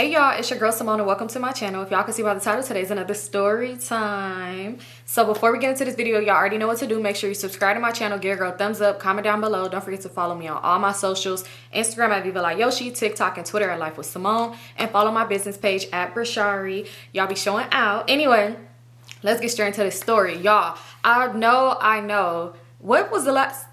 Hey y'all, it's your girl Symone and welcome to my channel. If y'all can see by the title, today's another story time. So before we get into this video, y'all already know what to do. Make sure you subscribe to my channel, give a girl a thumbs up, comment down below. Don't forget to follow me on all my socials, Instagram at Vivalayoshii, TikTok and Twitter at Lifewithsymone, and follow my business page at Brishari. Y'all be showing out. Anyway, let's get straight into this story. Y'all, I know. What was the last,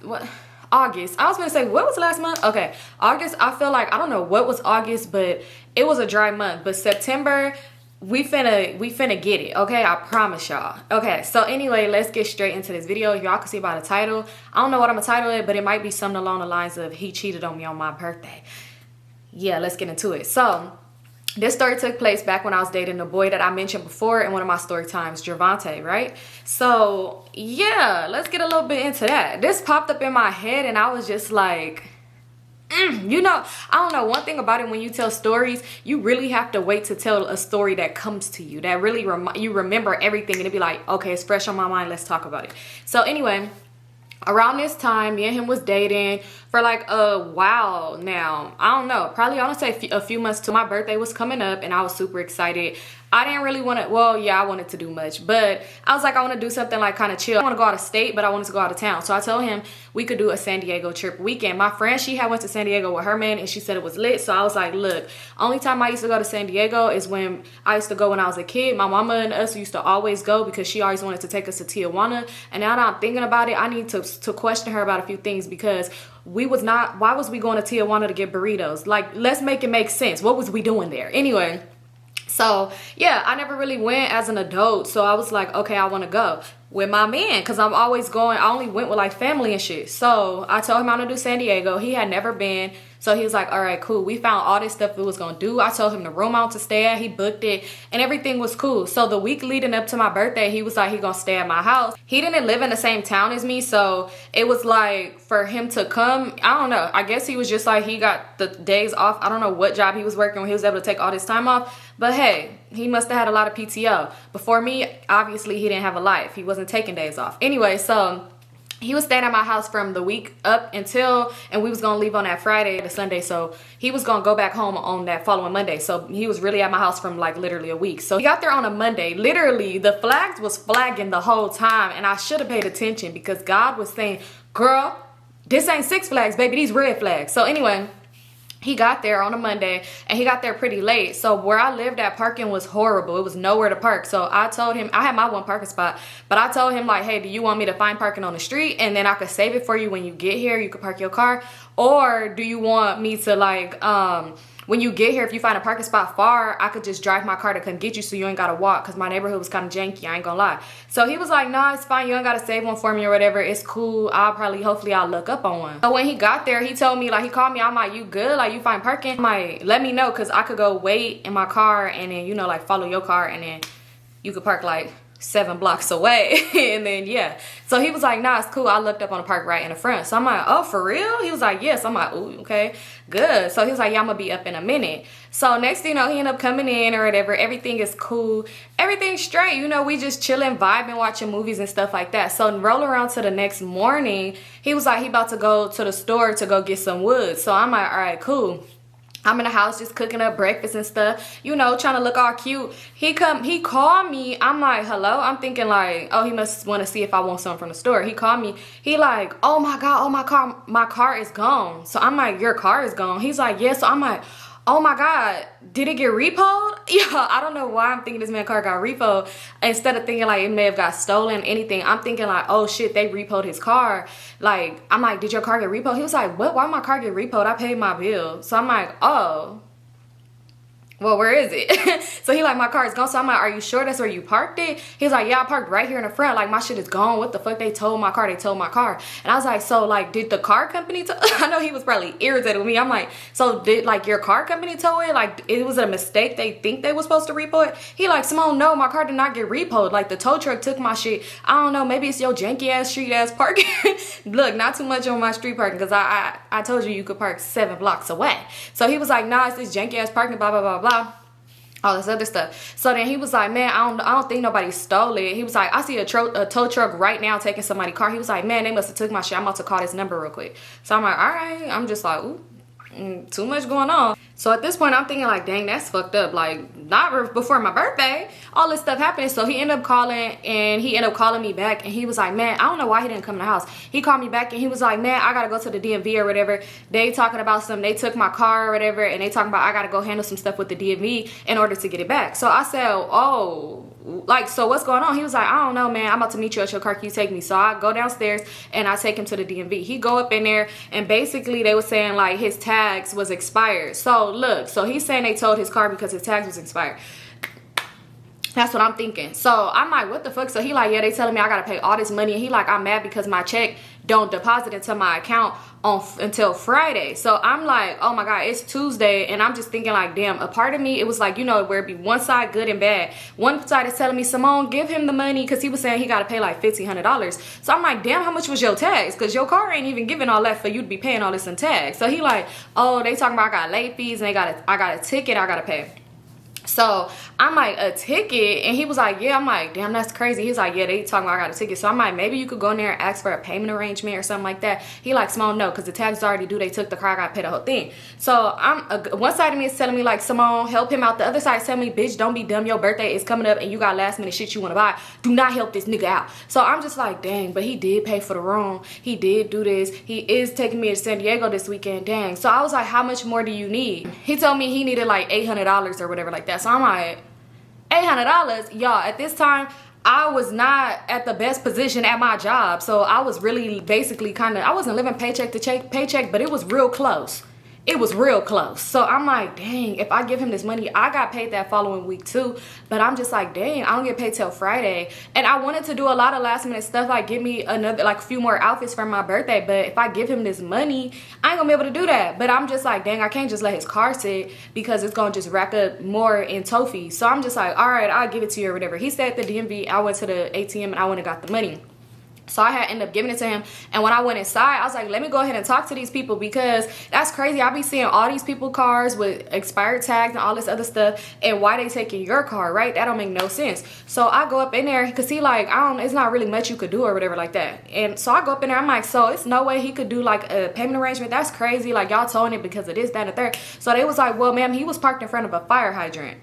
August. I was gonna say, what was the last month? Okay, August. I feel like, I don't know what was August, but it was a dry month. But September, we finna get it, okay? I promise y'all. Okay, so anyway, let's get straight into this video. Y'all can see by the title. I don't know what I'm gonna title it, but it might be something along the lines of he cheated on me on my birthday. Yeah, let's get into it. So this story took place back when I was dating the boy that I mentioned before in one of my story times, Javante, right? So yeah, let's get a little bit into that. This popped up in my head and I was just like, you know, I don't know, one thing about it, when you tell stories, you really have to wait to tell a story that comes to you, that really you remember everything, and it'd be like, okay, it's fresh on my mind, let's talk about it. So anyway, around this time, me and him was dating for like a while now. I don't know, probably, I want to say a few months till my birthday was coming up, and I was super excited. I didn't really want to, well, yeah, I wanted to do much, but I was like, I want to do something like kind of chill. I want to go out of state, but I wanted to go out of town. So I told him we could do a San Diego trip weekend. My friend, she had went to San Diego with her man, and she said it was lit. So I was like, look, only time I used to go to San Diego is when I used to go when I was a kid. My mama and us used to always go because she always wanted to take us to Tijuana. And now that I'm thinking about it, I need to question her about a few things, because why was we going to Tijuana to get burritos? Like, let's make it make sense. What was we doing there? Anyway, so yeah, I never really went as an adult. So I was like, okay, I want to go with my man, because I'm always going. I only went with like family and shit. So I told him I want to do San Diego. He had never been. So he was like, all right, cool. We found all this stuff we was going to do. I told him the room I want to stay at. He booked it and everything was cool. So the week leading up to my birthday, he was like, he going to stay at my house. He didn't live in the same town as me. So it was like, for him to come, I don't know. I guess he was just like, he got the days off. I don't know what job he was working when he was able to take all this time off. But hey, he must have had a lot of PTO. Before me, obviously, he didn't have a life. He wasn't taking days off. Anyway, so he was staying at my house from the week up until, and we was going to leave on that Friday to Sunday. So he was going to go back home on that following Monday. So he was really at my house from like literally a week. So he got there on a Monday. Literally, the flags was flagging the whole time. And I should have paid attention, because God was saying, girl, this ain't Six Flags, baby. These red flags. So anyway, he got there on a Monday, and he got there pretty late. So where I lived at, parking was horrible. It was nowhere to park. So I told him, I had my one parking spot, but I told him like, hey, do you want me to find parking on the street, and then I could save it for you when you get here, you could park your car? Or do you want me to like, when you get here, if you find a parking spot far, I could just drive my car to come get you, so you ain't gotta walk, because my neighborhood was kind of janky, I ain't gonna lie. So he was like, nah, it's fine, you don't gotta save one for me or whatever, it's cool, hopefully I'll look up on one. So when he got there, he told me, like, he called me, I'm like, you good? Like, you find parking? I'm like, let me know, because I could go wait in my car, and then, you know, like, follow your car, and then you could park like 7 blocks away. And then yeah, so he was like, nah, it's cool, I looked up on the park right in the front. So I'm like, oh, for real? He was like, yes. I'm like, ooh, okay, good. So he was like, yeah, I'm gonna be up in a minute. So next thing you know, he ended up coming in or whatever. Everything is cool, everything's straight, you know, we just chilling, vibing, watching movies and stuff like that. So roll around to the next morning, he was like, he about to go to the store to go get some wood. So I'm like, all right, cool. I'm in the house just cooking up breakfast and stuff, you know, trying to look all cute. He called me. I'm like, hello? I'm thinking like, oh, he must want to see if I want something from the store. He called me. He like, oh my God, oh my car is gone. So I'm like, your car is gone? He's like, yeah. So I'm like, oh my God, did it get repoed? Yeah, I don't know why I'm thinking this man's car got repoed. Instead of thinking like it may have got stolen, anything, I'm thinking like, oh shit, they repoed his car. Like, I'm like, did your car get repoed? He was like, what? Why my car get repoed? I paid my bill. So I'm like, oh, well, where is it? So he like, my car is gone. So I'm like, are you sure that's where you parked it? He's like, yeah, I parked right here in the front. Like, my shit is gone. What the fuck? They towed my car. They towed my car. And I was like, so like, did the car company tow? I know he was probably irritated with me. I'm like, so did like your car company tow it? Like, it was a mistake. They think they were supposed to repo it. He like, Symone, no, my car did not get repoed. Like, the tow truck took my shit. I don't know. Maybe it's your janky ass street ass parking. Look, not too much on my street parking, because I told you could park 7 blocks away. So he was like, nah, it's this janky ass parking, blah, blah, blah, blah. All this other stuff. So then he was like, man, I don't think nobody stole it. He was like, I see a tow truck right now taking somebody's car. He was like, man, they must have took my shit. I'm about to call this number real quick. So I'm like, all right. I'm just like, ooh, too much going on. So at this point, I'm thinking like, dang, that's fucked up. Like, not before my birthday, all this stuff happened. So he ended up calling, and he ended up calling me back, and he was like, man, I don't know why he didn't come to the house. He called me back, and he was like, man, I gotta go to the DMV or whatever. They talking about something. They took my car or whatever, and they talking about I gotta go handle some stuff with the DMV in order to get it back. So I said, oh, like, so what's going on? He was like, I don't know, man. I'm about to meet you at your car. Can you take me? So I go downstairs, and I take him to the DMV. He go up in there, and basically they were saying like his tags was expired. So look, so he's saying they towed his car because his tags was expired. That's what I'm thinking. So I'm like, what the fuck? So he like, yeah, they telling me I gotta pay all this money. And he like, I'm mad because my check don't deposit into my account until Friday. So I'm like, oh my God, it's Tuesday. And I'm just thinking like, damn, a part of me, it was like, you know, where it be one side good and bad. One side is telling me, Symone, give him the money, because he was saying he gotta pay like $1,500. So I'm like, damn, how much was your tax? Because your car ain't even giving all that for you to be paying all this in tax. So he like, oh, they talking about I got late fees, and I got a ticket I gotta pay. So I'm like, a ticket? And he was like, yeah. I'm like, damn, that's crazy. He's like, yeah, they talking about I got a ticket. So I'm like, maybe you could go in there and ask for a payment arrangement or something like that. He like, Symone, no, because the tax is already due. They took the car. I got to pay the whole thing. So one side of me is telling me like, Symone, help him out. The other side is telling me, bitch, don't be dumb. Your birthday is coming up and you got last minute shit you want to buy. Do not help this nigga out. So I'm just like, dang, but he did pay for the room. He did do this. He is taking me to San Diego this weekend. Dang. So I was like, how much more do you need? He told me he needed like $800 or whatever like that. So I'm like, $800, y'all. At this time, I was not at the best position at my job, so I was really basically I wasn't living paycheck to paycheck, but it was real close. It was real close. So I'm like, dang, if I give him this money, I got paid that following week too. But I'm just like, dang, I don't get paid till Friday. And I wanted to do a lot of last minute stuff, like give me another, like a few more outfits for my birthday. But if I give him this money, I ain't gonna be able to do that. But I'm just like, dang, I can't just let his car sit because it's gonna just rack up more in tow fees. So I'm just like, all right, I'll give it to you or whatever. He said at the DMV, I went to the ATM and I went and got the money. So I had ended up giving it to him. And when I went inside, I was like, let me go ahead and talk to these people, because that's crazy. I be seeing all these people cars with expired tags and all this other stuff. And why they taking your car, right? That don't make no sense. So I go up in there because he like, it's not really much you could do or whatever like that. And so I go up in there. I'm like, so it's no way he could do like a payment arrangement. That's crazy. Like y'all towing it because of this, that, and the third. So they was like, well, ma'am, he was parked in front of a fire hydrant.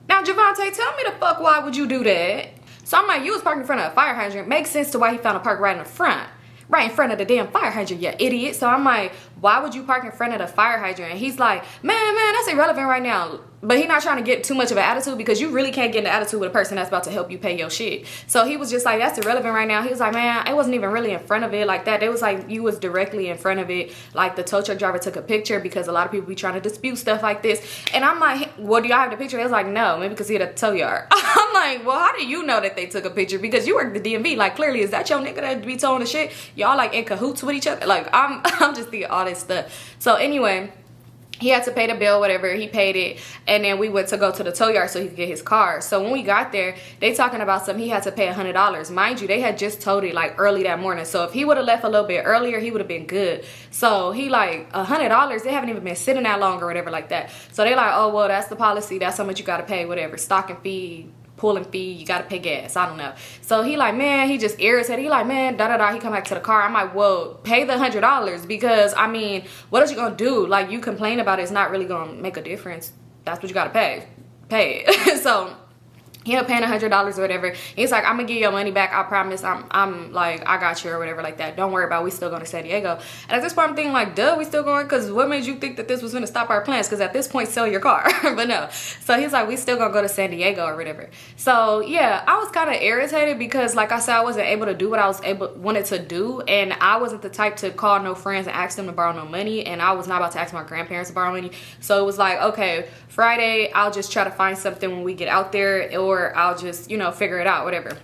Now, Javante, tell me the fuck why would you do that? So I'm like, you was parked in front of a fire hydrant. Makes sense to why he found a park right in the front. Right in front of the damn fire hydrant, you idiot. So I'm like, why would you park in front of the fire hydrant? And he's like, man, that's irrelevant right now. But he not trying to get too much of an attitude, because you really can't get in an attitude with a person that's about to help you pay your shit. So he was just like, that's irrelevant right now. He was like, man, it wasn't even really in front of it like that. It was like, you was directly in front of it. Like the tow truck driver took a picture, because a lot of people be trying to dispute stuff like this. And I'm like, well, do y'all have the picture? They was like, no, maybe because he had a tow yard. I'm like, well, how do you know that they took a picture? Because you work the DMV. Like, clearly, is that your nigga that be towing the shit? Y'all like in cahoots with each other? Like, I'm just thinking all this stuff. So anyway, he had to pay the bill, whatever. He paid it. And then we went to go to the tow yard so he could get his car. So when we got there, they talking about something. He had to pay $100. Mind you, they had just towed it like early that morning. So if he would have left a little bit earlier, he would have been good. So he like, $100, they haven't even been sitting that long or whatever like that. So they like, oh, well, that's the policy. That's how much you got to pay, whatever. Stocking fee, pulling fee, you gotta pay gas. I don't know. So he like, man, he just irritated. He like, man, da-da-da. He come back to the car. I'm like, well, pay the $100, because I mean, what is you gonna do? Like, you complain about it, it's not really gonna make a difference. That's what you gotta pay it. So he ended up paying $100 or whatever. He's like, I'm gonna give you your money back. I promise. I'm like, I got you or whatever like that. Don't worry about it. We still going to San Diego. And at this point, I'm thinking like, duh, we still going? Because what made you think that this was going to stop our plans? Because at this point, sell your car. But no. So he's like, we still going to go to San Diego or whatever. So yeah, I was kind of irritated because, like I said, I wasn't able to do what I wanted to do. And I wasn't the type to call no friends and ask them to borrow no money. And I was not about to ask my grandparents to borrow money. So it was like, okay, Friday, I'll just try to find something when we get out there, or I'll just, you know, figure it out, whatever.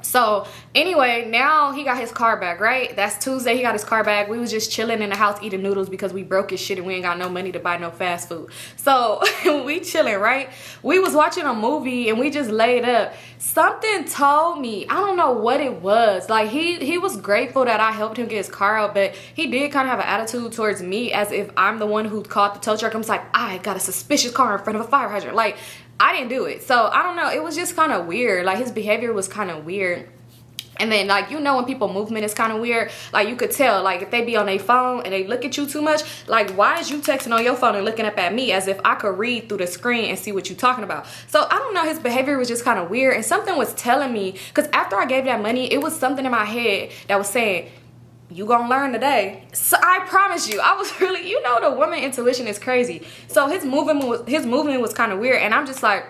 So anyway, now he got his car back, right? That's Tuesday. He got his car back. We was just chilling in the house eating noodles because we broke his shit and we ain't got no money to buy no fast food. So we chilling, right? We was watching a movie and we just laid up. Something told me, I don't know what it was. Like he was grateful that I helped him get his car out, but he did kind of have an attitude towards me as if I'm the one who caught the tow truck. I'm just like, I got a suspicious car in front of a fire hydrant. Like, I didn't do it. So I don't know. It was just kind of weird. Like, his behavior was kind of weird. And then, like, you know, when people movement is kind of weird, like, you could tell, like, if they be on their phone and they look at you too much, like, why is you texting on your phone and looking up at me as if I could read through the screen and see what you talking about? So I don't know, his behavior was just kind of weird, and something was telling me, because after I gave that money, it was something in my head that was saying, you gonna learn today. So I promise you, I was really, you know, the woman intuition is crazy. So his movement was kind of weird, and I'm just like,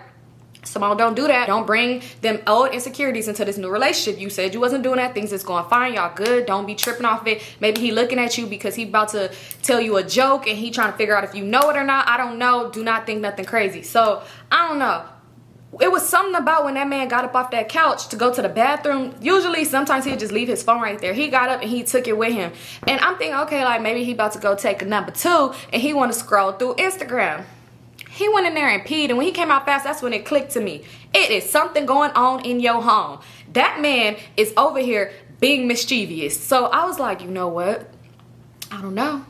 Symone, don't do that. Don't bring them old insecurities into this new relationship. You said you wasn't doing that. Things is going fine. Y'all good. Don't be tripping off it. Maybe he looking at you because he about to tell you a joke and he trying to figure out if you know it or not. I don't know. Do not think nothing crazy. So I don't know. It was something about when that man got up off that couch to go to the bathroom. Usually, sometimes he'd just leave his phone right there. He got up and he took it with him. And I'm thinking, okay, like maybe he about to go take a number 2 and he want to scroll through Instagram. He went in there and peed, and when he came out fast, that's when it clicked to me. It is something going on in your home. That man is over here being mischievous. So I was like, you know what? I don't know.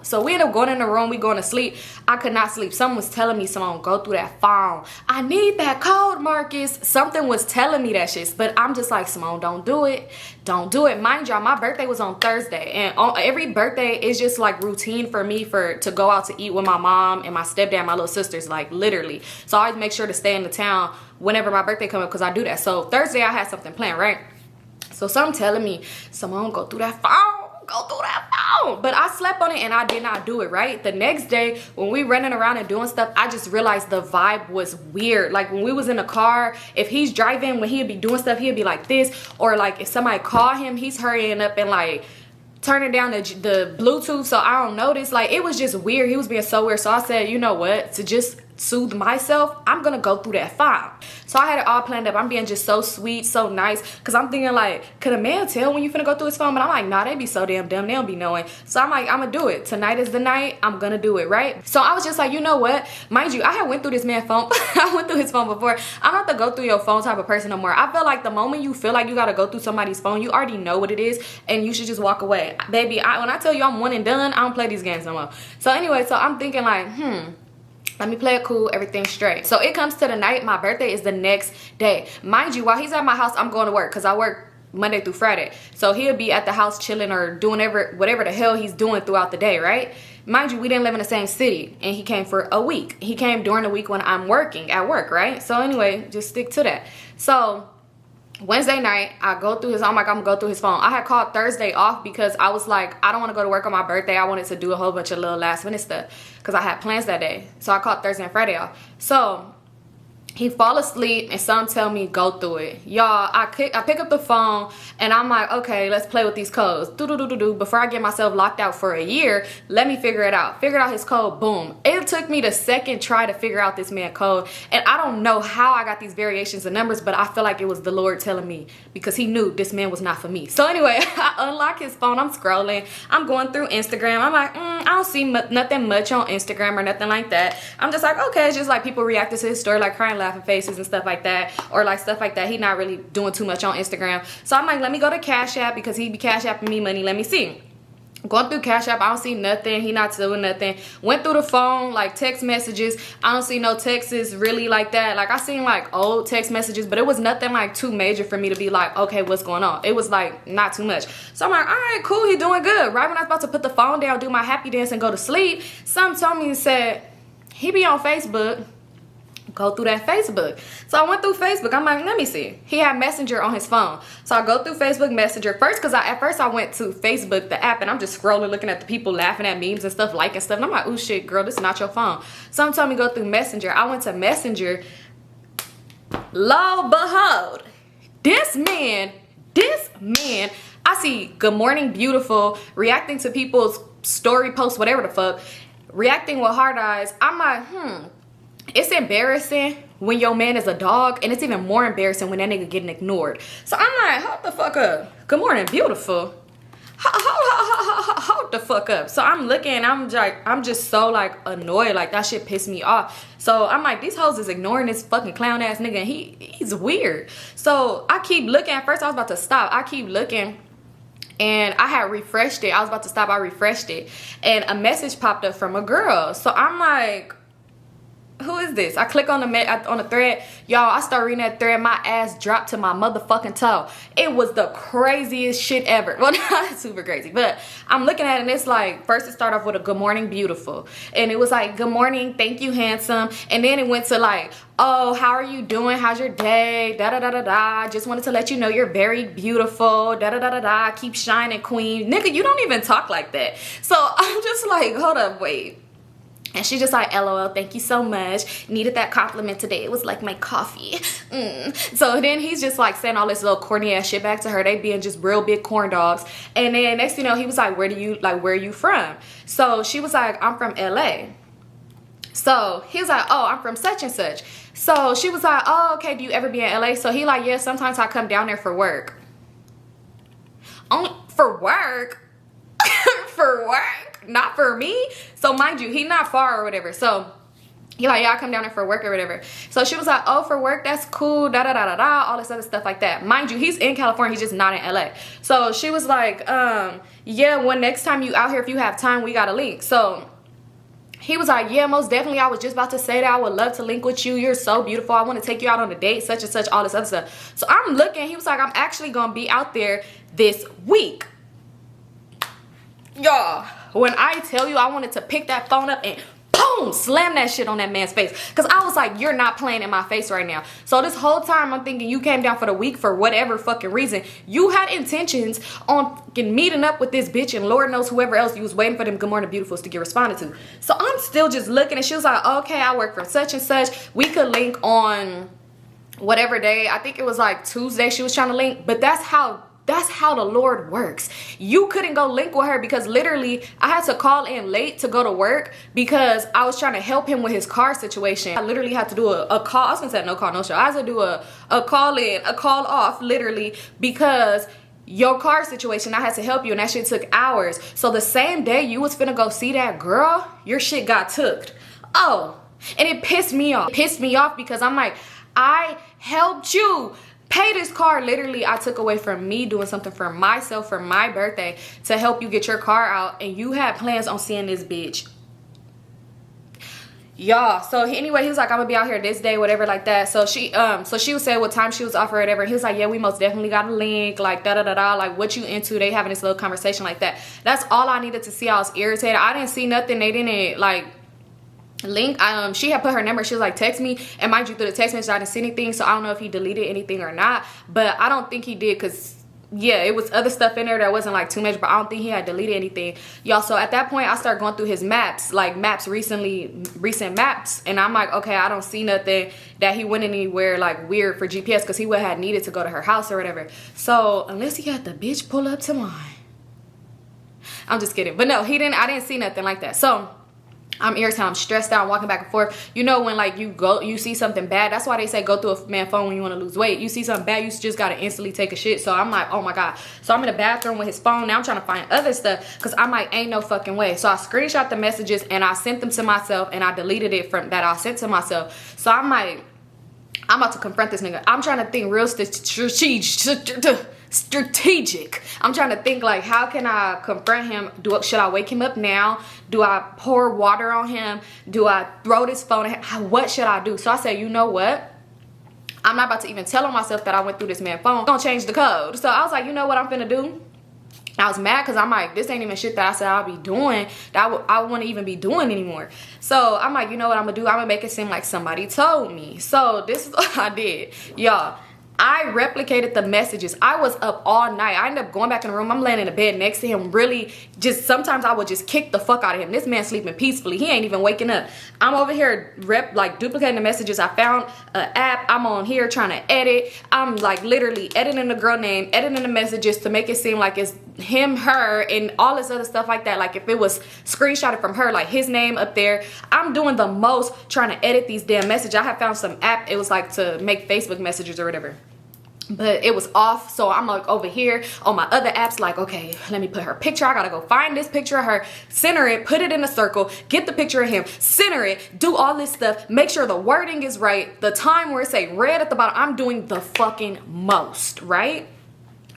So we ended up going in the room. We going to sleep. I could not sleep. Someone was telling me, Symone, go through that phone. I need that code, Marcus. Something was telling me that shit. But I'm just like, Symone, don't do it. Don't do it. Mind y'all, my birthday was on Thursday. And on every birthday is just like routine for me to go out to eat with my mom and my stepdad and my little sisters, like literally. So I always make sure to stay in the town whenever my birthday comes up because I do that. So Thursday I had something planned, right? So something telling me, Symone, go through that phone. Go through that phone. But I slept on it and I did not do it, right? The next day when we running around and doing stuff, I just realized the vibe was weird. Like when we was in the car, if he's driving, when he'd be doing stuff, he'd be like this. Or like if somebody call him, he's hurrying up and like turning down the Bluetooth so I don't notice. Like it was just weird. He was being so weird. So I said, you know what, to just soothe myself, I'm gonna go through that file. So I had it all planned up. I'm being just so sweet, so nice, because I'm thinking like, could a man tell when you finna go through his phone? But I'm like, nah, they be so damn dumb, they don't be knowing. So I'm like, I'm gonna do it. Tonight is the night, I'm gonna do it, right? So I was just like, you know what, mind you, I had went through this man's phone. I went through his phone before. I'm not the go through your phone type of person no more. I feel like the moment you feel like you gotta go through somebody's phone, you already know what it is and you should just walk away. Baby, when I tell you I'm one and done, I don't play these games no more. So anyway, so I'm thinking like, let me play it cool, everything straight. So it comes to the night, my birthday is the next day. Mind you, while he's at my house, I'm going to work because I work Monday through Friday. So he'll be at the house chilling or doing whatever the hell he's doing throughout the day, right? Mind you, we didn't live in the same city and he came for a week. He came during the week when I'm working at work, right? So anyway, just stick to that. So Wednesday night, I go through his, I'm like, I'm gonna go through his phone. I had called Thursday off because I was like, I don't want to go to work on my birthday. I wanted to do a whole bunch of little last minute stuff because I had plans that day. So I called Thursday and Friday off. So he fall asleep and some tell me go through it. Y'all, I pick up the phone and I'm like, okay, let's play with these codes. Before I get myself locked out for a year, let me figure it out. Figured out his code, boom. It took me the second try to figure out this man's code. And I don't know how I got these variations of numbers, but I feel like it was the Lord telling me because he knew this man was not for me. So anyway, I unlock his phone, I'm scrolling. I'm going through Instagram. I'm like, I don't see nothing much on Instagram or nothing like that. I'm just like, okay, it's just like people reacting to his story, like crying, laughing faces and stuff like that, or like stuff like that. He not really doing too much on Instagram. So I'm like, let me go to Cash App because he be Cash Apping me money. Let me see. Going through Cash App, I don't see nothing. He not doing nothing. Went through the phone, like text messages. I don't see no texts really like that. Like I seen like old text messages, but it was nothing like too major for me to be like, okay, what's going on? It was like not too much. So I'm like, all right, cool, he doing good. Right when I was about to put the phone down, do my happy dance and go to sleep, some told me and said, he be on Facebook. Go through that Facebook. So I went through Facebook. I'm like, let me see. He had Messenger on his phone. So I go through Facebook Messenger first because at first I went to Facebook, the app, and I'm just scrolling, looking at the people laughing at memes and stuff, liking stuff. And I'm like, oh shit, girl, this is not your phone. Someone told me go through Messenger. I went to Messenger. Lo behold, this man, I see good morning, beautiful, reacting to people's story posts, whatever the fuck, reacting with hard eyes. I'm like, it's embarrassing when your man is a dog, and it's even more embarrassing when that nigga getting ignored. So I'm like, hold the fuck up. Good morning, beautiful. Hold the fuck up. So I'm looking, I'm just so like annoyed. Like that shit pissed me off. So I'm like, these hoes is ignoring this fucking clown ass nigga, and he's weird. So I keep looking. At first I was about to stop. I keep looking. And I had refreshed it. I was about to stop. I refreshed it. And a message popped up from a girl. So I'm like, who is this? I click on the thread. Y'all, I start reading that thread. My ass dropped to my motherfucking toe. It was the craziest shit ever. Well, not super crazy, but I'm looking at it and it's like, first it started off with a good morning, beautiful. And it was like, good morning, thank you, handsome. And then it went to like, oh, how are you doing? How's your day? Da da da da da. Just wanted to let you know you're very beautiful. Da da da da da. Keep shining, queen. Nigga, you don't even talk like that. So I'm just like, hold up, wait. And she just like, LOL, thank you so much. Needed that compliment today. It was like my coffee. So then he's just like saying all this little corny ass shit back to her. They being just real big corn dogs. And then next thing you know, he was like, where are you from? So she was like, I'm from LA. So he was like, oh, I'm from such and such. So she was like, oh, okay, do you ever be in LA? So he like, yeah, sometimes I come down there for work. Only for work? For work? Not for me? So mind you, he not far or whatever. So he like, yeah, I come down there for work or whatever. So she was like, oh, for work, that's cool, da da da da da, all this other stuff like that. Mind you, he's in California, he's just not in LA. So she was like, yeah, when next time you out here, if you have time, we gotta link. So he was like, yeah, most definitely. I was just about to say that. I would love to link with you. You're so beautiful. I want to take you out on a date, such and such, all this other stuff. So I'm looking. He was like, I'm actually going to be out there this week. Y'all, when I tell you I wanted to pick that phone up and boom, slam that shit on that man's face. Because I was like, you're not playing in my face right now. So this whole time I'm thinking you came down for the week for whatever fucking reason. You had intentions on fucking meeting up with this bitch and Lord knows whoever else you was waiting for them good morning beautifuls to get responded to. So I'm still just looking and she was like, okay, I work for such and such. We could link on whatever day. I think it was like Tuesday she was trying to link. But that's how the Lord works. You couldn't go link with her because literally I had to call in late to go to work because I was trying to help him with his car situation. I literally had to do a call. I was gonna say no call, no show. I had to do a call in, a call off literally because your car situation, I had to help you and that shit took hours. So the same day you was finna go see that girl, your shit got tooked. Oh, and it pissed me off. It pissed me off because I'm like, I helped you pay this car. Literally, I took away from me doing something for myself for my birthday to help you get your car out and you had plans on seeing this bitch. Y'all, so anyway, he was like, I'm gonna be out here this day, whatever like that. So she was saying what time she was off or whatever. He was like, yeah, we most definitely got a link, like da da da da, like what you into. They having this little conversation like that. That's all I needed to see. I was irritated. I didn't see nothing. They didn't like link. She had put her number. She was like, text me, and mind you, through the text message I didn't see anything, so I don't know if he deleted anything or not, but I don't think he did because yeah, it was other stuff in there that wasn't like too much, but I don't think he had deleted anything, y'all. So at that point I started going through his maps, like recent maps, and I'm like, okay, I don't see nothing that he went anywhere like weird for GPS because he would have needed to go to her house or whatever. So unless he had the bitch pull up to mine, I'm just kidding. But no, he didn't. I didn't see nothing like that. So I'm irritated, I'm stressed out, I'm walking back and forth. You know when like you see something bad, that's why they say go through a man's phone when you want to lose weight. You see something bad, you just gotta instantly take a shit. So I'm like, oh my god. So I'm in the bathroom with his phone. Now I'm trying to find other stuff because I'm like, ain't no fucking way. So I screenshot the messages and I sent them to myself and I deleted it from that I sent to myself. So I'm like, I'm about to confront this nigga. I'm trying to think real strategic. I'm trying to think like, how can I confront him? Should I wake him up now? Do I pour water on him? Do I throw this phone at him? What should I do? So I said, you know what? I'm not about to even tell on myself that I went through this man's phone. I'm gonna change the code. So I was like, you know what I'm finna do? I was mad because I'm like, this ain't even shit that I said I'll be doing, that I wouldn't even be doing anymore. So I'm like, you know what I'm gonna do? I'm gonna make it seem like somebody told me. So this is what I did, y'all. I replicated the messages. I was up all night. I ended up going back in the room. I'm laying in the bed next to him. Really, just sometimes I would just kick the fuck out of him. This man sleeping peacefully. He ain't even waking up. I'm over here duplicating the messages. I found an app. I'm on here trying to edit. I'm like literally editing the girl name, editing the messages to make it seem like it's him, her, and all this other stuff like that. Like if it was screenshotted from her, like his name up there. I'm doing the most trying to edit these damn messages. I have found some app. It was like to make Facebook messages or whatever, but it was off. So I'm like over here on my other apps like, okay, let me put her picture. I gotta go find this picture of her, center it, put it in a circle, get the picture of him, center it, do all this stuff, make sure the wording is right, the time where it say red at the bottom. I'm doing the fucking most, right?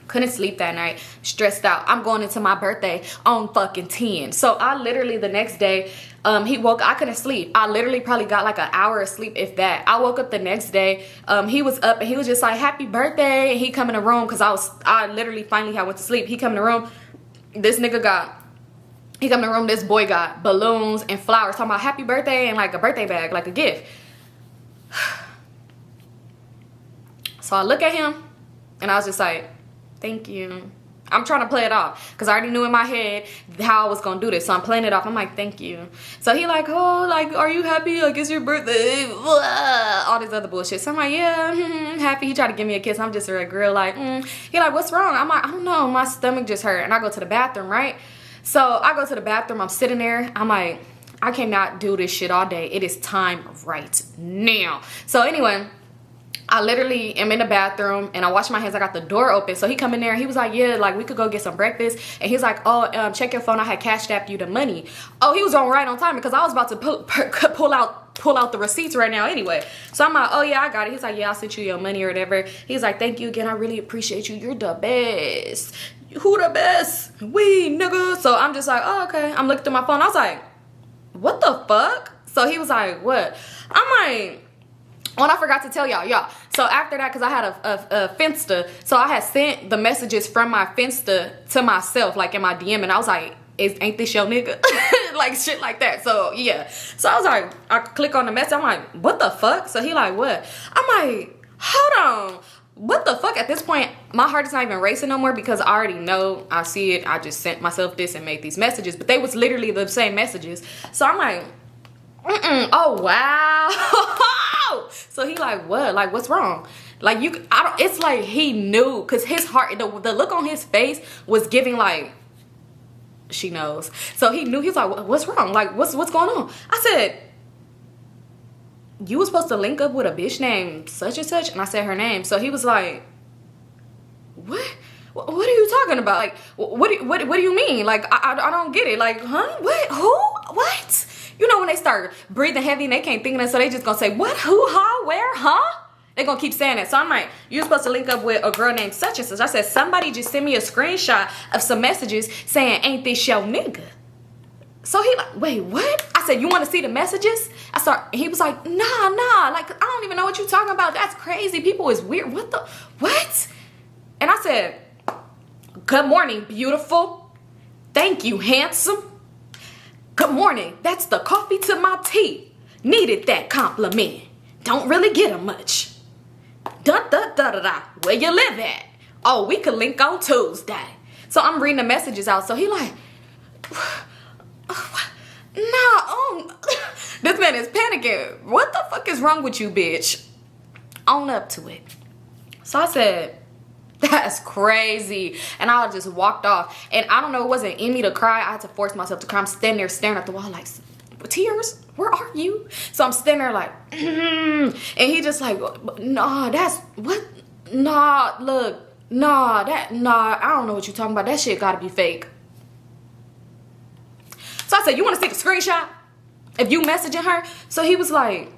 Couldn't sleep that night, stressed out. I'm going into my birthday on fucking 10. So I literally the next day, I couldn't sleep. I literally probably got like an hour of sleep, if that. I woke up the next day. He was up and he was just like, happy birthday. And he come in the room because I literally finally had went to sleep. He come in the room. This boy got balloons and flowers talking about happy birthday and like a birthday bag, like a gift. So I look at him and I was just like, thank you. I'm trying to play it off because I already knew in my head how I was going to do this. So I'm playing it off. I'm like, thank you. So he like, oh, like, are you happy? Like, it's your birthday. All this other bullshit. So I'm like, yeah, happy. He tried to give me a kiss. I'm just a girl like, He like, what's wrong? I'm like, I don't know. My stomach just hurt. And I go to the bathroom, right? So I go to the bathroom. I'm sitting there. I'm like, I cannot do this shit all day. It is time right now. So anyway, I literally am in the bathroom and I wash my hands. I got the door open. So he come in there. He was like, yeah, like we could go get some breakfast. And he's like, oh, check your phone. I had cashed after you the money. Oh, he was on right on time because I was about to pull out the receipts right now anyway. So I'm like, oh yeah, I got it. He's like, yeah, I'll send you your money or whatever. He's like, thank you again. I really appreciate you. You're the best. Who the best? We, nigga. So I'm just like, oh, okay. I'm looking through my phone. I was like, what the fuck? So he was like, what? I'm like, I forgot to tell y'all. So after that, because I had a Finsta, so I had sent the messages from my Finsta to myself, like in my DM, and I was like, ain't this your nigga? Like shit like that. So yeah. So I was like, I click on the message. I'm like, what the fuck? So he like, what? I'm like, hold on. What the fuck? At this point, my heart is not even racing no more because I already know. I see it. I just sent myself this and made these messages, but they was literally the same messages. So I'm like, oh wow. So he like, what? Like, what's wrong? Like, it's like he knew because his heart, the look on his face was giving like, she knows. So he knew. He was like, what's wrong? Like, what's going on? I said, you was supposed to link up with a bitch named such and such. And I said her name. So he was like, what? What are you talking about? Like, what do you mean? Like, I don't get it. Like, huh? What? Who? What? You know when they start breathing heavy and they can't think of it, so they just gonna say, what, who, how, where, huh? They gonna keep saying it. So I'm like, you're supposed to link up with a girl named such and such. I said, somebody just sent me a screenshot of some messages saying, ain't this your nigga? So he like, wait, what? I said, you want to see the messages? He was like, nah, like, I don't even know what you're talking about. That's crazy. People is weird. What? And I said, good morning, beautiful. Thank you, handsome. Good morning. That's the coffee to my tea. Needed that compliment. Don't really get them much. Da. Where you live at? Oh, we could link on Tuesday. So I'm reading the messages out. So he like, no. This man is panicking. What the fuck is wrong with you, bitch? Own up to it. So I said, that's crazy. And I just walked off. And I don't know, it wasn't in me to cry. I had to force myself to cry. I'm standing there staring at the wall like, tears? Where are you? So I'm standing there like, and he just like, nah, that's, what? Nah, look, nah, I don't know what you're talking about. That shit gotta be fake. So I said, you want to see the screenshot? If you messaging her? So he was like,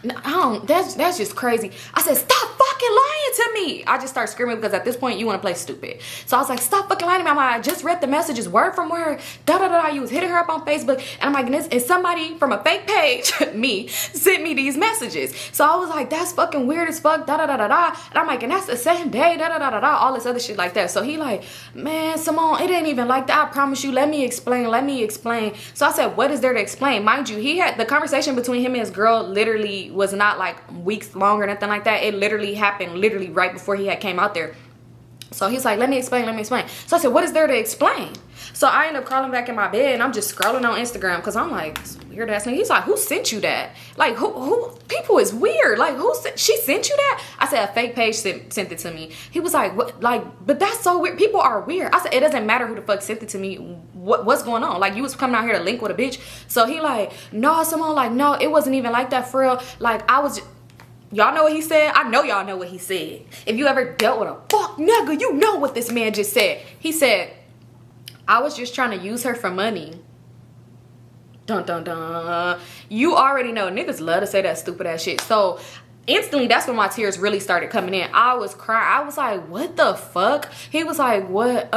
that's just crazy. I said, stop fucking lying to me. I just started screaming because at this point you want to play stupid. So I was like, stop fucking lying to me. I'm like, I just read the messages word from word. You was hitting her up on Facebook. And I'm like, and somebody from a fake page, me, sent me these messages. So I was like, that's fucking weird as fuck. And I'm like, and that's the same day. All this other shit like that. So he like, man, Symone, it ain't even like that. I promise you. Let me explain. So I said, what is there to explain? Mind you, he had the conversation between him and his girl literally was not like weeks long or nothing like that. It literally happened right before he had came out there. So he's like, let me explain. So I said, what is there to explain? So I end up crawling back in my bed and I'm just scrolling on Instagram because I'm like, weird ass nigga. He's like, who sent you that? Like, who people is weird. Like, she sent you that? I said, a fake page sent it to me. He was like, what? Like, but that's so weird. People are weird. I said, it doesn't matter who the fuck sent it to me. What's going on? Like, you was coming out here to link with a bitch. So he like, no, Symone, like, no, it wasn't even like that for real. Like, I was just, y'all know what he said? I know y'all know what he said. If you ever dealt with a fuck nigga, you know what this man just said. He said, I was just trying to use her for money. Dun dun dun. You already know niggas love to say that stupid ass shit. So instantly, that's when my tears really started coming in. I was crying. I was like, what the fuck? He was like, what?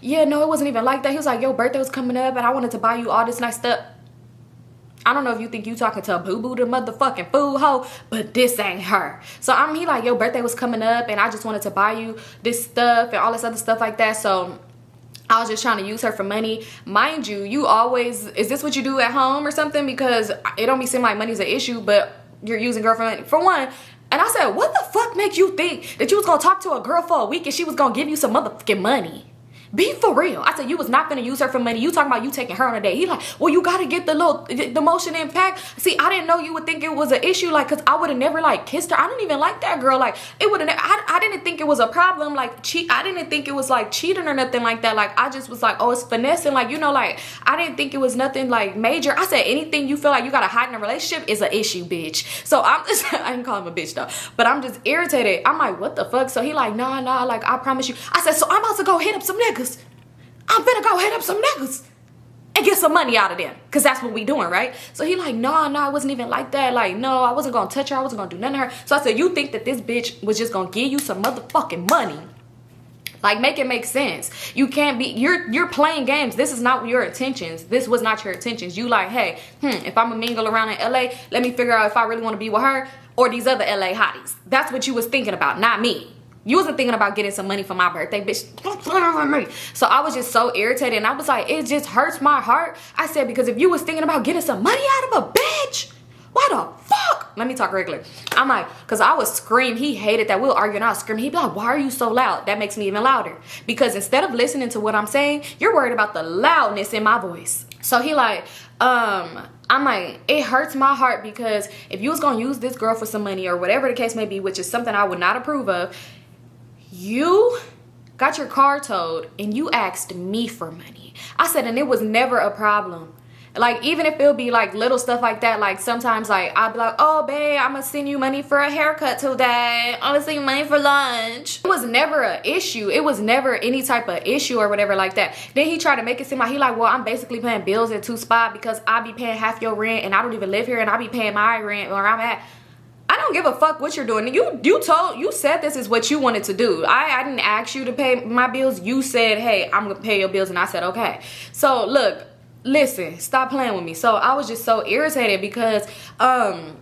Yeah, no, it wasn't even like that. He was like, your birthday was coming up and I wanted to buy you all this nice stuff. I don't know if you think you talking to a boo-boo the motherfucking fool hoe, but this ain't her. So he like, your birthday was coming up and I just wanted to buy you this stuff and all this other stuff like that. So I was just trying to use her for money. Mind you, you always, is this what you do at home or something? Because it don't be seem like money's an issue, but you're using girl for money. For one, and I said, what the fuck make you think that you was gonna talk to a girl for a week and she was gonna give you some motherfucking money? Be for real. I said, you was not gonna use her for money. You talking about you taking her on a date. He like, well, you gotta get the motion impact. See, I didn't know you would think it was an issue, like, cause I would have never like kissed her. I don't even like that girl. Like, it would have. I didn't think it was a problem. Like, I didn't think it was like cheating or nothing like that. Like, I just was like, oh, it's finessing. Like, you know, like, I didn't think it was nothing like major. I said, anything you feel like you gotta hide in a relationship is an issue, bitch. So I'm just, I didn't call him a bitch though, but I'm just irritated. I'm like, what the fuck? So he like, nah, like, I promise you. I said, so I'm about to go hit up some niggas. I'm finna go hit up some niggas and get some money out of them. Cause that's what we doing, right? So he like, no, it wasn't even like that. Like, no, I wasn't gonna touch her. I wasn't gonna do nothing to her. So I said, you think that this bitch was just gonna give you some motherfucking money? Like, make it make sense. You can't be, you're playing games. This is not your intentions. This was not your intentions. You like, hey, if I'm a mingle around in LA, let me figure out if I really want to be with her or these other LA hotties. That's what you was thinking about, not me. You wasn't thinking about getting some money for my birthday, bitch. So I was just so irritated, and I was like, it just hurts my heart. I said, because if you was thinking about getting some money out of a bitch, why the fuck? Let me talk regular. I'm like, because I would scream. He hated that. We'll argue and I'll scream. He'd be like, why are you so loud? That makes me even louder. Because instead of listening to what I'm saying, you're worried about the loudness in my voice. So he like, I'm like, it hurts my heart because if you was going to use this girl for some money or whatever the case may be, which is something I would not approve of, you got your car towed and you asked me for money. I said, and it was never a problem. Like, even if it'll be like little stuff like that, like sometimes like I'll be like, oh babe, I'm gonna send you money for a haircut today. I'm gonna send you money for lunch. It was never an issue. It was never any type of issue or whatever like that. Then he tried to make it seem like he like, well, I'm basically paying bills at 2 spots because I be paying half your rent and I don't even live here and I be paying my rent where I'm at. I don't give a fuck what you're doing. You said this is what you wanted to do. I didn't ask you to pay my bills. You said, hey, I'm gonna pay your bills, and I said, okay. So look, listen, stop playing with me. So I was just so irritated because I'm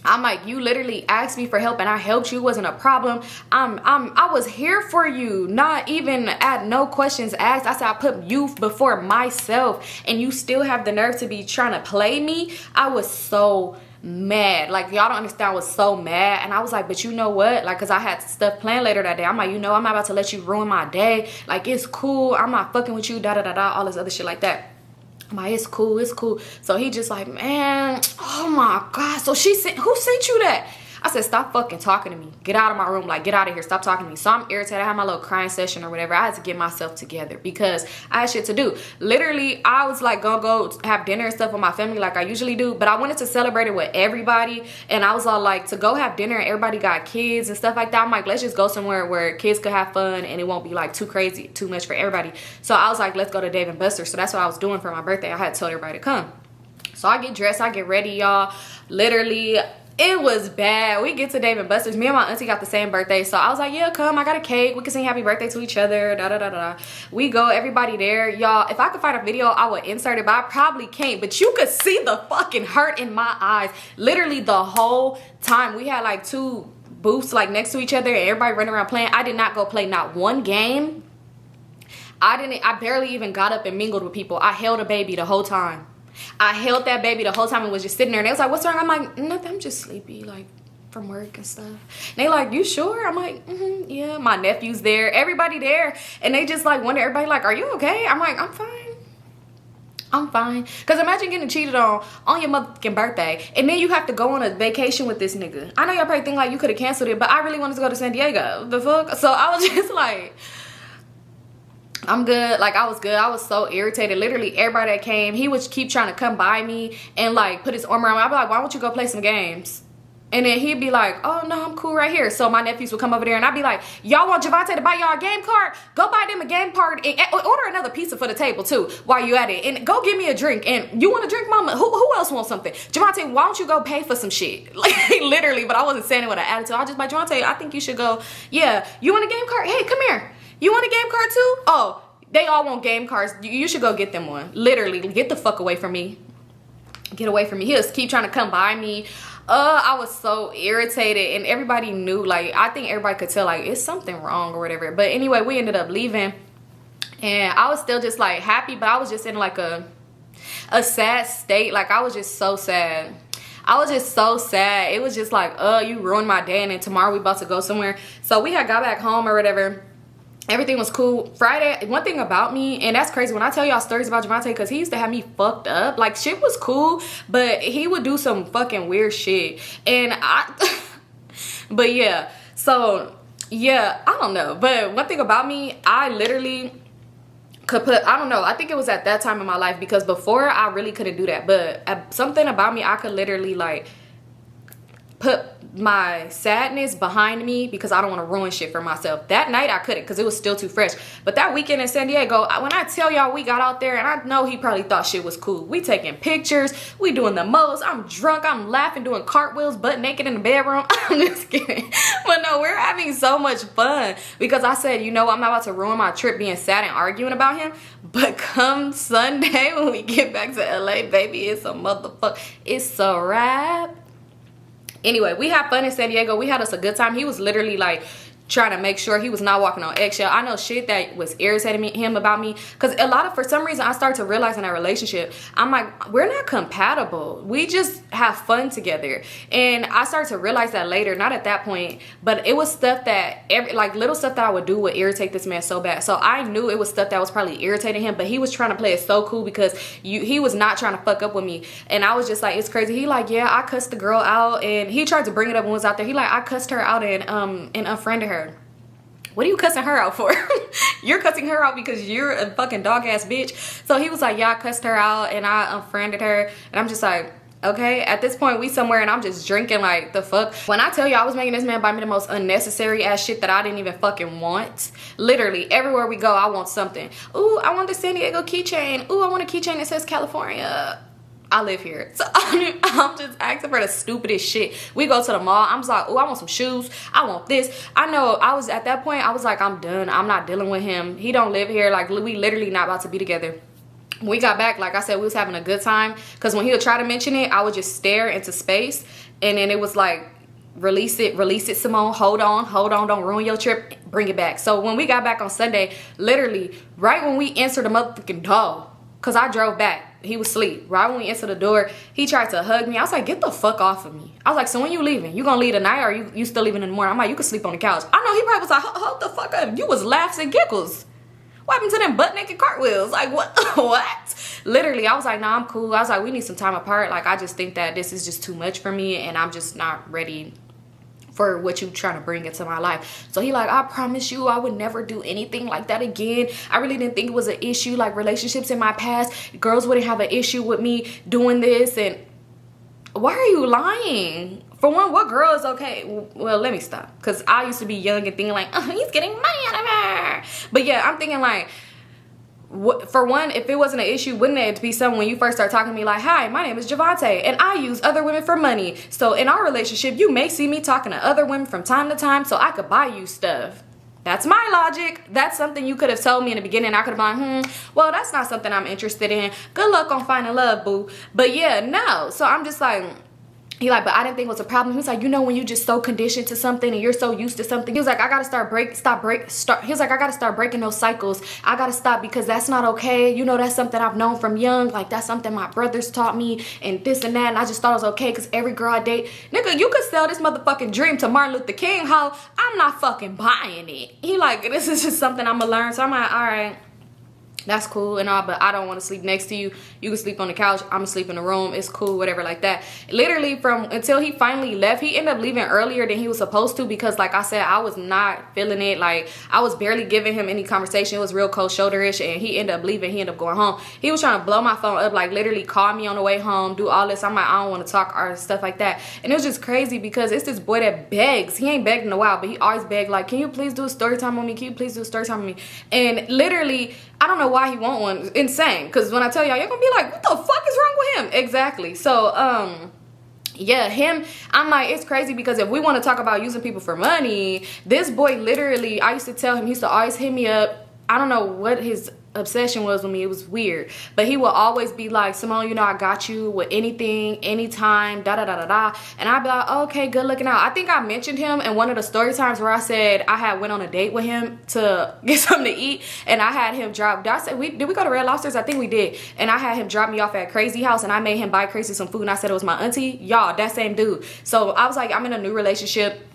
like, you literally asked me for help and I helped you. It wasn't a problem. I was here for you, not even at no questions asked. I said I put you before myself and you still have the nerve to be trying to play me. I was so mad. Like, y'all don't understand. I was so mad. And I was like, but you know what? Like, because I had stuff planned later that day. I'm like, you know, I'm not about to let you ruin my day. Like, it's cool. I'm not fucking with you, da-da-da-da, all this other shit like that. I'm like, it's cool. So he just like, man, oh my God. So who sent you that? I said, stop fucking talking to me. Get out of my room. Like, get out of here. Stop talking to me. So I'm irritated. I had my little crying session or whatever. I had to get myself together because I had shit to do. Literally, I was like gonna go have dinner and stuff with my family like I usually do. But I wanted to celebrate it with everybody. And I was all like, to go have dinner and everybody got kids and stuff like that. I'm like, let's just go somewhere where kids could have fun and it won't be like too crazy, too much for everybody. So I was like, let's go to Dave & Buster's. So that's what I was doing for my birthday. I had told everybody to come. So I get dressed. I get ready, y'all. Literally, it was bad. We get to Dave & Buster's. Me and my auntie got the same birthday. So I was like, yeah, come. I got a cake. We can sing happy birthday to each other. Da-da-da-da. We go. Everybody there. Y'all, if I could find a video, I would insert it. But I probably can't. But you could see the fucking hurt in my eyes. Literally the whole time. We had like 2 booths like next to each other. And everybody running around playing. I did not go play not one game. I barely even got up and mingled with people. I held a baby the whole time. I held that baby the whole time and was just sitting there. And they was like, what's wrong? I'm like, nothing. I'm just sleepy, like, from work and stuff. And they like, you sure? I'm like, yeah. My nephew's there. Everybody there. And they just, like, wonder, everybody like, are you okay? I'm like, I'm fine. I'm fine. Because imagine getting cheated on your motherfucking birthday. And then you have to go on a vacation with this nigga. I know y'all probably think, like, you could have canceled it. But I really wanted to go to San Diego. The fuck? So I was just like, I'm good. Like, I was good. I was so irritated. Literally, everybody that came, he would keep trying to come by me and, like, put his arm around me. I'd be like, why don't you go play some games? And then he'd be like, oh, no, I'm cool right here. So my nephews would come over there, and I'd be like, y'all want Javante to buy y'all a game card? Go buy them a game card and order another pizza for the table, too, while you at it. And go get me a drink. And you want a drink, mama? Who else wants something? Javante, why don't you go pay for some shit? Like, literally, but I wasn't saying it with an attitude. I was just like, Javante, I think you should go. Yeah, you want a game card? Hey, come here. You want a game card, too? Oh, they all want game cards. You should go get them one. Literally, get the fuck away from me. get away from me. He just keep trying to come by me. I was so irritated, and everybody knew, like, I think everybody could tell, like, it's something wrong or whatever. But anyway, we ended up leaving, and I was still just like happy, but I was just in like a sad state. Like, I was just so sad. I was just so sad. It was just like, you ruined my day, and then tomorrow we about to go somewhere. So we had got back home or whatever. Everything was cool. Friday, one thing about me, and that's crazy when I tell y'all stories about Javante, because he used to have me fucked up. Like, shit was cool, but he would do some fucking weird shit. And but yeah, so yeah, I don't know. But one thing about me, I literally could put, I don't know, I think it was at that time in my life, because before I really couldn't do that. But something about me, I could literally like put my sadness behind me because I don't want to ruin shit for myself. That night I couldn't because it was still too fresh. But that weekend in San Diego, when I tell y'all we got out there, and I know he probably thought shit was cool. We taking pictures, we doing the most. I'm drunk, I'm laughing, doing cartwheels, butt naked in the bedroom. I'm just kidding. But no, we're having so much fun because I said, you know, I'm not about to ruin my trip being sad and arguing about him. But come Sunday when we get back to LA, baby, it's it's a wrap. Anyway, we had fun in San Diego. We had us a good time. He was literally like trying to make sure he was not walking on eggshell. I know shit that was irritating him about me, because for some reason I started to realize in our relationship, I'm like, we're not compatible. We just have fun together. And I started to realize that later, not at that point, but it was stuff that little stuff that I would do would irritate this man so bad. So I knew it was stuff that was probably irritating him, but he was trying to play it so cool because he was not trying to fuck up with me. And I was just like, it's crazy. He like, yeah, I cussed the girl out, and he tried to bring it up when I was out there. He like, I cussed her out and unfriended her. What are you cussing her out for? You're cussing her out because you're a fucking dog ass bitch. So he was like, yeah, I cussed her out and I unfriended her. And I'm just like, okay. At this point, we somewhere and I'm just drinking like the fuck. When I tell you I was making this man buy me the most unnecessary ass shit that I didn't even fucking want. Literally, everywhere we go, I want something. Ooh, I want the San Diego keychain. Ooh, I want a keychain that says California. I live here. So I'm just asking for the stupidest shit. We go to the mall. I'm just like, oh, I want some shoes. I want this. I know I was at that point, I was like, I'm done. I'm not dealing with him. He don't live here. Like, we literally not about to be together. When we got back, like I said, we was having a good time. Because when he would try to mention it, I would just stare into space. And then it was like, release it, Symone. Hold on, don't ruin your trip. Bring it back. So when we got back on Sunday, literally, right when we answered the motherfucking door, because I drove back. He was asleep. Right when we entered the door, he tried to hug me. I was like, get the fuck off of me. I was like, so when you leaving? You gonna leave tonight or you still leaving in the morning? I'm like, you can sleep on the couch. I know he probably was like, hold the fuck up. You was laughs and giggles. What happened to them butt naked cartwheels? Like, what? What? Literally, I was like, nah, I'm cool. I was like, we need some time apart. Like, I just think that this is just too much for me and I'm just not ready for what you trying to bring into my life. So he like, I promise you I would never do anything like that again. I really didn't think it was an issue, like relationships in my past, girls wouldn't have an issue with me doing this. And why are you lying? For one, what girl is okay? Well, let me stop, because I used to be young and thinking like, oh, he's getting money out of her. But yeah, I'm thinking like, for one, if it wasn't an issue, wouldn't it be something when you first start talking to me like, hi, my name is Javante and I use other women for money. So in our relationship, you may see me talking to other women from time to time so I could buy you stuff. That's my logic. That's something you could have told me in the beginning. I could have been like, well, that's not something I'm interested in. Good luck on finding love, boo. But yeah, no. So I'm just like, he like, but I didn't think it was a problem. He was like, you know, when you just so conditioned to something and you're so used to something. He was like, I gotta start. He was like, I gotta start breaking those cycles. I gotta stop because that's not okay. You know, that's something I've known from young. Like, that's something my brothers taught me and this and that. And I just thought it was okay because every girl I date, nigga, you could sell this motherfucking dream to Martin Luther King. How I'm not fucking buying it. He like, this is just something I'm gonna learn. So I'm like, all right. That's cool and all, but I don't want to sleep next to you. You can sleep on the couch. I'm gonna sleep in the room. It's cool, whatever, like that. Literally, until he finally left, he ended up leaving earlier than he was supposed to because, like I said, I was not feeling it. Like, I was barely giving him any conversation. It was real cold shoulder-ish, and he ended up leaving. He ended up going home. He was trying to blow my phone up, like literally call me on the way home, do all this. I'm like, I don't want to talk or stuff like that. And it was just crazy because it's this boy that begs. He ain't begged in a while, but he always begged, like, can you please do a story time with me? Can you please do a story time with me? And literally, I don't know why he want one. Insane. Because when I tell y'all, you're gonna be like, what the fuck is wrong with him? Exactly. So yeah, him, I'm like, it's crazy because if we want to talk about using people for money, this boy literally, I used to tell him, he used to always hit me up. I don't know what his obsession was with me. It was weird. But he will always be like, Symone, you know, I got you with anything, anytime, da da da da da. And I'd be like, okay, good looking out. I think I mentioned him in one of the story times where I said I had went on a date with him to get something to eat, and I had him drop. Did we go to Red Lobsters? I think we did. And I had him drop me off at Crazy House, and I made him buy Crazy some food, and I said it was my auntie. Y'all, that same dude. So I was like, I'm in a new relationship.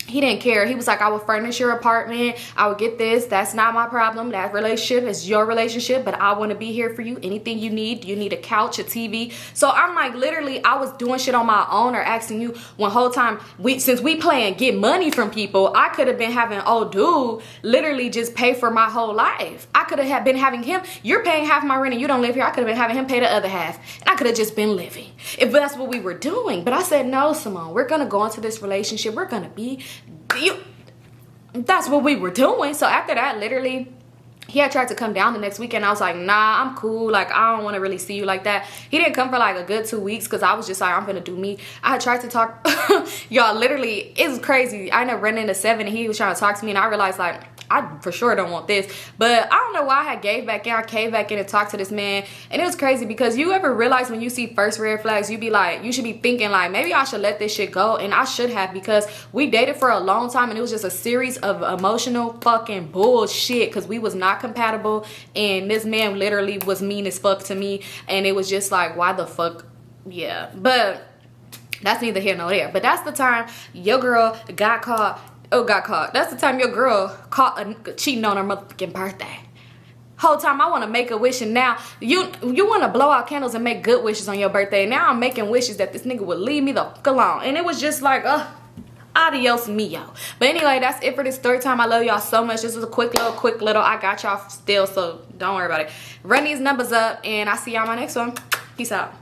He didn't care. He was like, I would furnish your apartment. I would get this. That's not my problem. That relationship is your relationship, but I want to be here for you. Anything you need a couch, a TV. So I'm like, literally, I was doing shit on my own or asking you one whole time. Since we play and get money from people, I could have been having old dude literally just pay for my whole life. I could have been having him. You're paying half my rent and you don't live here. I could have been having him pay the other half. And I could have just been living if that's what we were doing. But I said, no, Symone, we're going to go into this relationship. We're going to be that's what we were doing. So after that, literally, he had tried to come down the next weekend. I was like, nah, I'm cool. Like, I don't want to really see you like that. He didn't come for like a good 2 weeks because I was just like, I'm gonna do me. I had tried to talk. Y'all, literally, it's crazy. I ended up running into 7 and he was trying to talk to me, and I realized like, I for sure don't want this. But I don't know why I had gave back in. I came back in and talked to this man, and it was crazy because you ever realize when you see first red flags, you be like, you should be thinking like, maybe I should let this shit go. And I should have, because we dated for a long time and it was just a series of emotional fucking bullshit because we was not compatible, and this man literally was mean as fuck to me, and it was just like, why the fuck? Yeah, but that's neither here nor there. But that's the time your girl got caught. That's the time your girl caught cheating on her motherfucking birthday. Whole time I want to make a wish, and now you want to blow out candles and make good wishes on your birthday. Now I'm making wishes that this nigga would leave me the fuck alone. And it was just like, adios mio. But anyway, that's it for this story time. I love y'all so much. This was a quick little. I got y'all still, so don't worry about it. Run these numbers up, and I'll see y'all on my next one. Peace out.